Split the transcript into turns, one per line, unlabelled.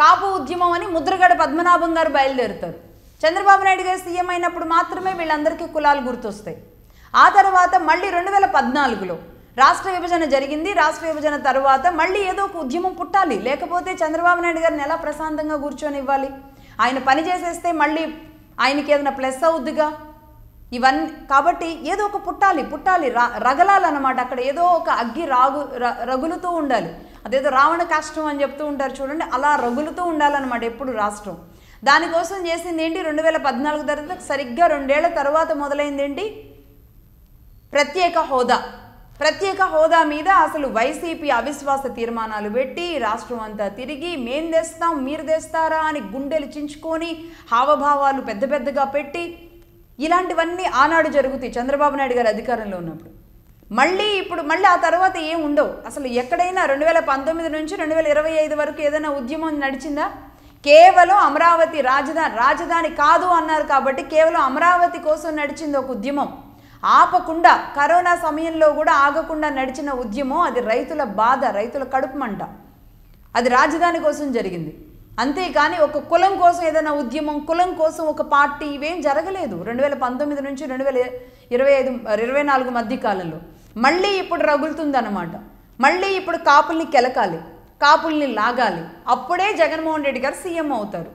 కాపు ఉద్యమం అని ముద్రగడ పద్మనాభం గారు బయలుదేరుతారు. చంద్రబాబు నాయుడు గారు సీఎం అయినప్పుడు మాత్రమే వీళ్ళందరికీ కులాలు గుర్తొస్తాయి. ఆ తర్వాత మళ్ళీ 2014లో రాష్ట్ర విభజన జరిగింది. రాష్ట్ర విభజన తర్వాత మళ్ళీ ఏదో ఒక ఉద్యమం పుట్టాలి, లేకపోతే చంద్రబాబు నాయుడు గారిని ఎలా ప్రశాంతంగా కూర్చొని ఇవ్వాలి? ఆయన పని చేసేస్తే మళ్ళీ ఆయనకి ఏదైనా ప్లస్ అవుద్దిగా ఇవన్నీ. కాబట్టి ఏదో ఒక పుట్టాలి రగలాలన్నమాట. అక్కడ ఏదో ఒక అగ్గి రగులుతూ ఉండాలి. అదేదో రావణ కాష్టం అని చెప్తూ ఉంటారు చూడండి, అలా రగులుతూ ఉండాలన్నమాట ఎప్పుడు రాష్ట్రం. దానికోసం చేసింది ఏంటి? 2014 తర్వాత సరిగ్గా 2 ఏళ్ల తర్వాత మొదలైంది ఏంటి? ప్రత్యేక హోదా మీద అసలు వైసీపీ అవిశ్వాస తీర్మానాలు పెట్టి రాష్ట్రం అంతా తిరిగి మేం తెస్తాం మీరు తెస్తారా అని గుండెలు చించుకొని హావభావాలు పెద్దగా పెట్టి ఇలాంటివన్నీ ఆనాడు జరుగుతాయి చంద్రబాబు నాయుడు గారు అధికారంలో ఉన్నప్పుడు. మళ్ళీ ఆ తర్వాత ఏం ఉండవు అసలు. ఎక్కడైనా 2019 నుంచి 2025 వరకు ఏదైనా ఉద్యమం నడిచిందా? కేవలం అమరావతి రాజధాని కాదు అన్నారు కాబట్టి కేవలం అమరావతి కోసం నడిచింది ఒక ఉద్యమం. ఆపకుండా కరోనా సమయంలో కూడా ఆగకుండా నడిచిన ఉద్యమం. అది రైతుల బాధ, రైతుల కడుపు మంట. అది రాజధాని కోసం జరిగింది. అంతేకాని ఒక కులం కోసం ఏదైనా ఉద్యమం, కులం కోసం ఒక పార్టీ ఇవేం జరగలేదు 2019 నుంచి 2024 మధ్య కాలంలో. మళ్ళీ ఇప్పుడు రగులుతుందన్నమాట. మళ్ళీ ఇప్పుడు కాపుల్ని కెలకాలి, కాపుల్ని లాగాలి. అప్పుడే జగన్మోహన్ రెడ్డి గారు సీఎం అవుతారు.